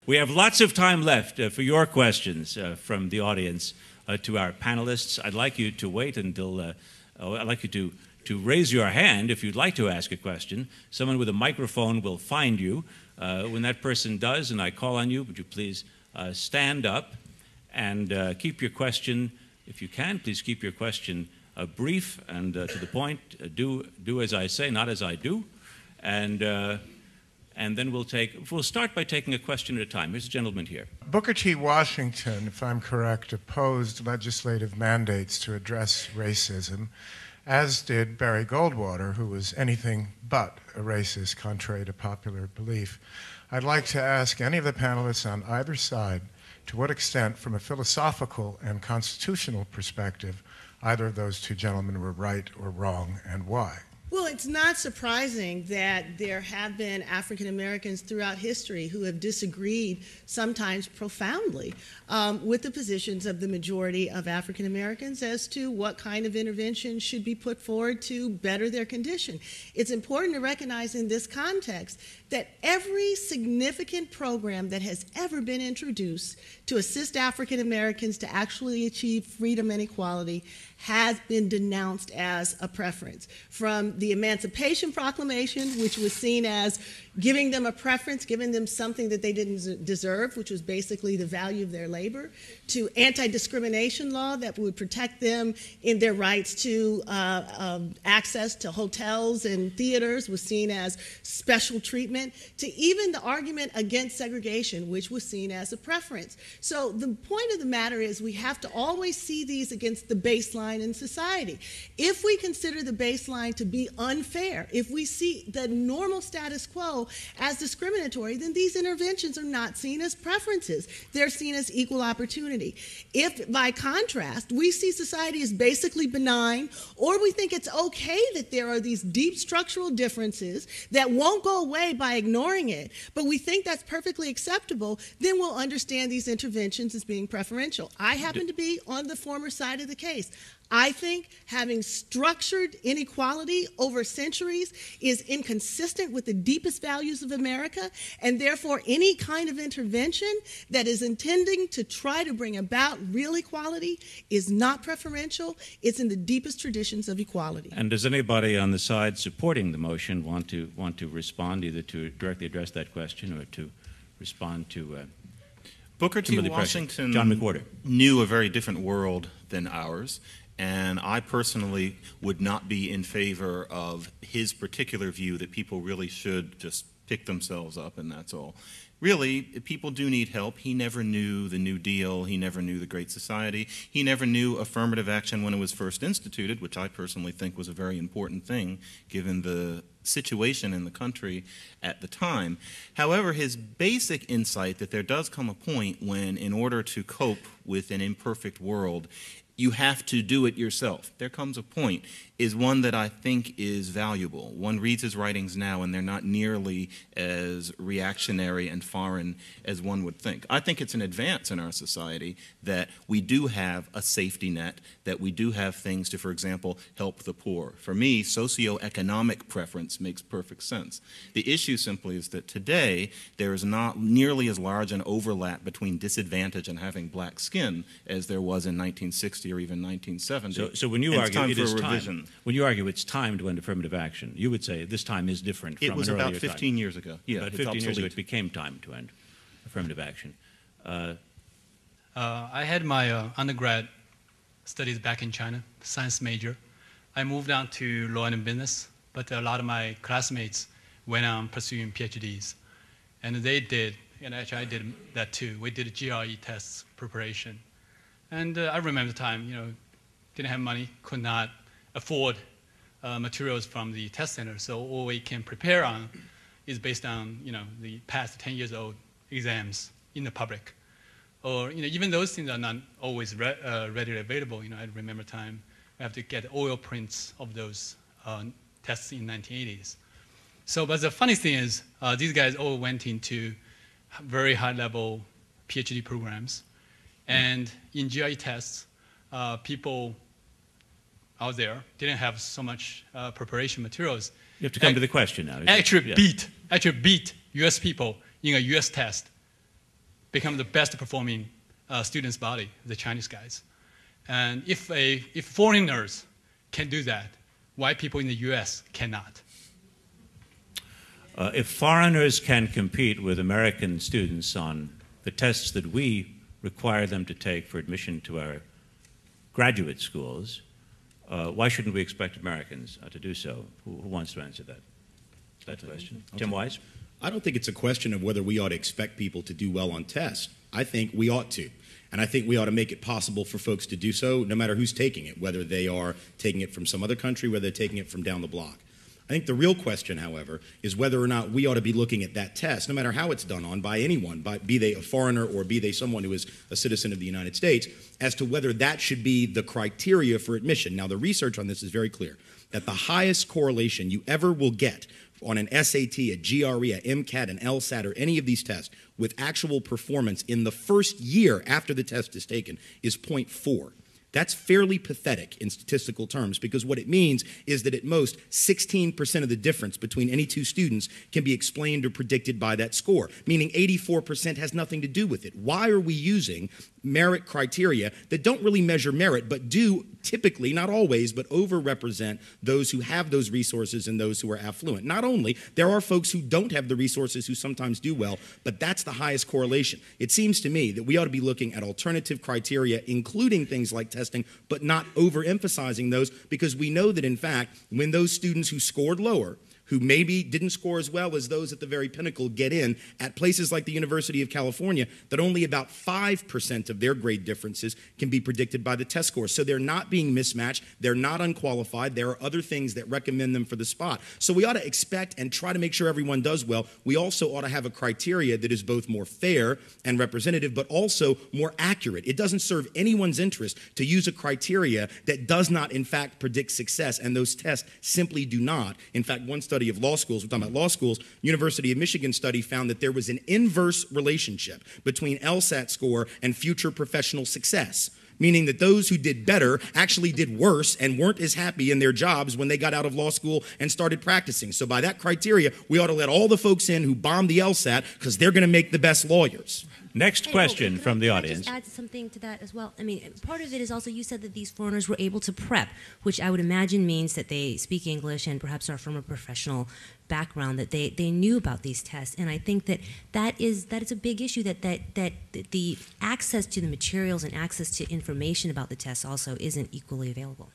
We have lots of time left for your questions from the audience to our panelists. I'd like you to wait until, I'd like you to raise your hand if you'd like to ask a question. Someone with a microphone will find you. When that person does and I call on you, would you please stand up and keep your question, if you can, please keep your question brief and to the point. Do as I say, not as I do. And then we'll start by taking a question at a time. Here's a gentleman here. Booker T. Washington, if I'm correct, opposed legislative mandates to address racism, as did Barry Goldwater, who was anything but a racist, contrary to popular belief. I'd like to ask any of the panelists on either side to what extent, from a philosophical and constitutional perspective, either of those two gentlemen were right or wrong, and why. Well, it's not surprising that there have been African Americans throughout history who have disagreed, sometimes profoundly, with the positions of the majority of African Americans as to what kind of intervention should be put forward to better their condition. It's important to recognize in this context that every significant program that has ever been introduced to assist African Americans to actually achieve freedom and equality has been denounced as a preference. From the Emancipation Proclamation, which was seen as giving them a preference, giving them something that they didn't deserve, which was basically the value of their labor, to anti-discrimination law that would protect them in their rights to access to hotels and theaters, was seen as special treatment, to even the argument against segregation, which was seen as a preference. So the point of the matter is we have to always see these against the baseline in society. If we consider the baseline to be unfair, if we see the normal status quo as discriminatory, then these interventions are not seen as preferences. They're seen as equal opportunity. If, by contrast, we see society as basically benign, or we think it's okay that there are these deep structural differences that won't go away by ignoring it, but we think that's perfectly acceptable, then we'll understand these interventions as being preferential. I happen to be on the former side of the case. I think having structured inequality over centuries is inconsistent with the deepest values of America, and therefore any kind of intervention that is intending to try to bring about real equality is not preferential. It's in the deepest traditions of equality. And does anybody on the side supporting the motion want to respond, either to directly address that question or to respond to Booker T. Kimberlé Washington John McWhorter knew a very different world than ours. And I personally would not be in favor of his particular view that people really should just pick themselves up and that's all. Really, people do need help. He never knew the New Deal. He never knew the Great Society. He never knew affirmative action when it was first instituted, which I personally think was a very important thing given the situation in the country at the time. However, his basic insight that there does come a point when, in order to cope with an imperfect world, you have to do it yourself. There comes a point, is one that I think is valuable. One reads his writings now and they're not nearly as reactionary and foreign as one would think. I think it's an advance in our society that we do have a safety net, that we do have things to, for example, help the poor. For me, socioeconomic preference makes perfect sense. The issue simply is that today there is not nearly as large an overlap between disadvantage and having black skin as there was in 1960 or even 1970. So when you argue it is revision. When you argue it's time to end affirmative action, you would say this time is different from an earlier time. It was about 15 years ago. Yeah, about 15 years ago it became time to end affirmative action. I had my undergrad studies back in China, science major. I moved on to law and business, but a lot of my classmates went on pursuing PhDs. And they did, and actually I did that too. We did GRE tests preparation. And I remember the time, didn't have money, could not afford materials from the test center. So all we can prepare on is based on, the past 10 years old exams in the public. Or, even those things are not always readily available. I remember time we have to get oil prints of those tests in 1980s. So, but the funny thing is, these guys all went into very high-level PhD programs. And in GRE tests, people out there didn't have so much preparation materials. You have to come to the question now. Actually beat U.S. people in a U.S. test become the best performing students' body, the Chinese guys. And if foreigners can do that, why people in the US cannot? If foreigners can compete with American students on the tests that we require them to take for admission to our graduate schools, why shouldn't we expect Americans to do so? Who wants to answer that question? Tim Wise? I don't think it's a question of whether we ought to expect people to do well on tests. I think we ought to. And I think we ought to make it possible for folks to do so no matter who's taking it, whether they are taking it from some other country, whether they're taking it from down the block. I think the real question, however, is whether or not we ought to be looking at that test, no matter how it's done on, by anyone, be they a foreigner or be they someone who is a citizen of the United States, as to whether that should be the criteria for admission. Now, the research on this is very clear, that the highest correlation you ever will get on an SAT, a GRE, a MCAT, an LSAT, or any of these tests with actual performance in the first year after the test is taken is 0.4. That's fairly pathetic in statistical terms, because what it means is that at most 16% of the difference between any two students can be explained or predicted by that score, meaning 84% has nothing to do with it. Why are we using merit criteria that don't really measure merit but do typically, not always, but overrepresent those who have those resources and those who are affluent? Not only, there are folks who don't have the resources who sometimes do well, but that's the highest correlation. It seems to me that we ought to be looking at alternative criteria, including things like testing, but not overemphasizing those, because we know that, in fact, when those students who scored lower, who maybe didn't score as well as those at the very pinnacle, get in at places like the University of California, that only about 5% of their grade differences can be predicted by the test scores. So they're not being mismatched, they're not unqualified, there are other things that recommend them for the spot. So we ought to expect and try to make sure everyone does well. We also ought to have a criteria that is both more fair and representative, but also more accurate. It doesn't serve anyone's interest to use a criteria that does not, in fact, predict success, and those tests simply do not. In fact, one study of law schools, we're talking about law schools, University of Michigan study found that there was an inverse relationship between LSAT score and future professional success, meaning that those who did better actually did worse and weren't as happy in their jobs when they got out of law school and started practicing. So by that criteria, we ought to let all the folks in who bombed the LSAT, because they're going to make the best lawyers. Next question from the audience. Can I just add something to that as well? I mean, part of it is also, you said that these foreigners were able to prep, which I would imagine means that they speak English and perhaps are from a professional background, that they knew about these tests. And I think that is a big issue, that the access to the materials and access to information about the tests also isn't equally available.